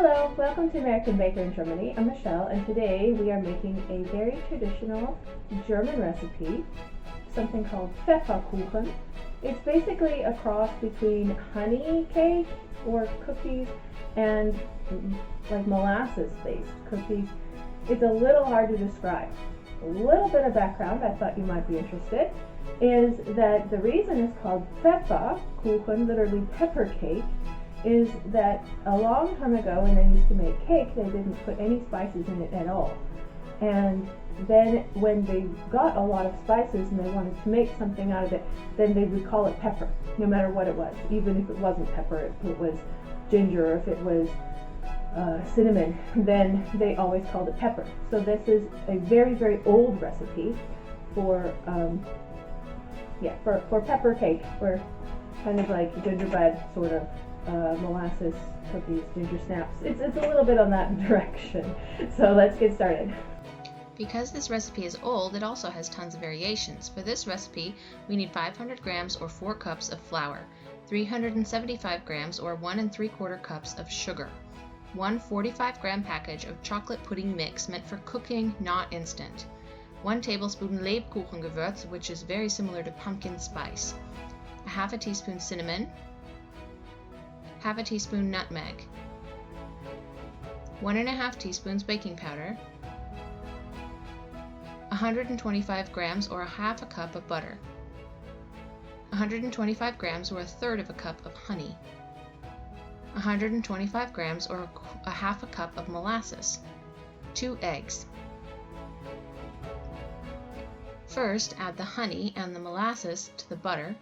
Hello, welcome to American Baker in Germany. I'm Michelle, and today we are making a very traditional German recipe, something called Pfefferkuchen. It's basically a cross between honey cake or cookies and like molasses-based cookies. It's a little hard to describe. A little bit of background, I thought you might be interested, is that the reason it's called Pfefferkuchen, literally pepper cake, is that a long time ago when they used to make cake, they didn't put any spices in it at all. And then when they got a lot of spices and they wanted to make something out of it, then they would call it pepper, no matter what it was. Even if it wasn't pepper, if it was ginger, or if it was cinnamon, then they always called it pepper. So this is a very, very old recipe for pepper cake, for kind of like gingerbread sort of molasses cookies, ginger snaps. It's a little bit on that direction. So let's get started. Because this recipe is old, it also has tons of variations. For this recipe, we need 500 grams or 4 cups of flour, 375 grams or 1 3/4 cups of sugar, 1 45-gram package of chocolate pudding mix meant for cooking, not instant, 1 tablespoon Lebkuchengewürz, which is very similar to pumpkin spice, a half a teaspoon cinnamon, half a teaspoon nutmeg, 1 1/2 teaspoons baking powder, 125 grams or a half a cup of butter, 125 grams or a third of a cup of honey, 125 grams or a half a cup of molasses, 2 eggs. First, add the honey and the molasses to the butter.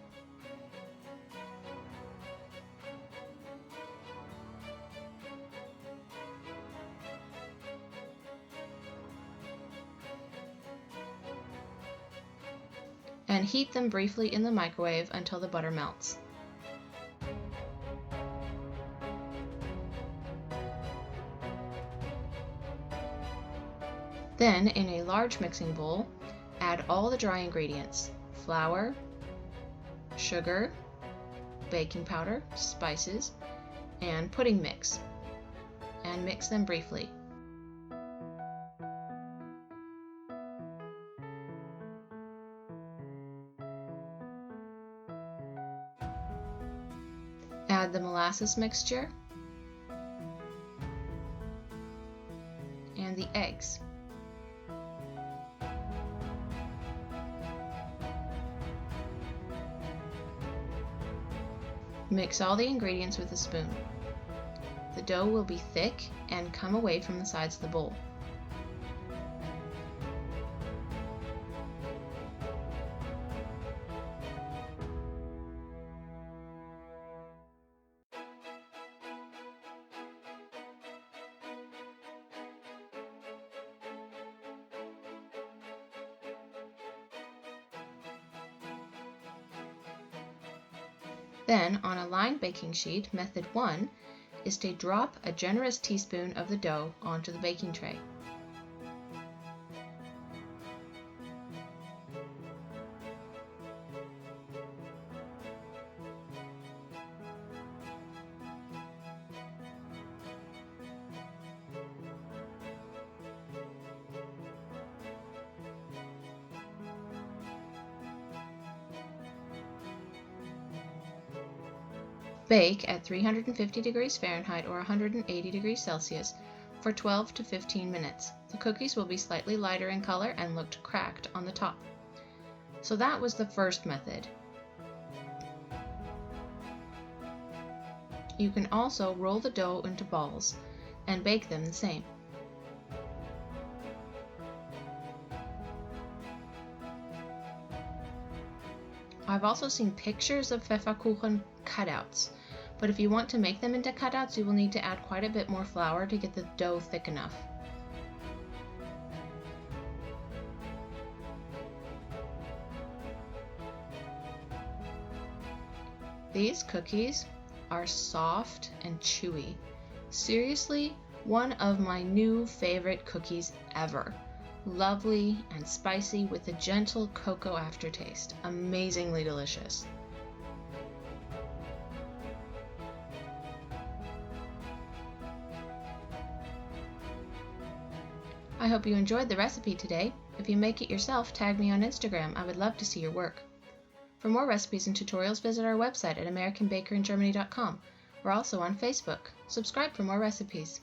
And heat them briefly in the microwave until the butter melts. Then, in a large mixing bowl, add all the dry ingredients: flour, sugar, baking powder, spices, and pudding mix, and mix them briefly. Add the molasses mixture and the eggs. Mix all the ingredients with a spoon. The dough will be thick and come away from the sides of the bowl. Then, on a lined baking sheet, method 1 is to drop a generous teaspoon of the dough onto the baking tray. Bake at 350 degrees Fahrenheit or 180 degrees Celsius for 12 to 15 minutes. The cookies will be slightly lighter in color and looked cracked on the top. So that was the first method. You can also roll the dough into balls and bake them the same. I've also seen pictures of Pfefferkuchen cutouts, but if you want to make them into cutouts, you will need to add quite a bit more flour to get the dough thick enough. These cookies are soft and chewy. Seriously, one of my new favorite cookies ever. Lovely and spicy with a gentle cocoa aftertaste. Amazingly delicious. I hope you enjoyed the recipe today. If you make it yourself, tag me on Instagram. I would love to see your work. For more recipes and tutorials, visit our website at americanbakeryingermany.com. We're also on Facebook. Subscribe for more recipes.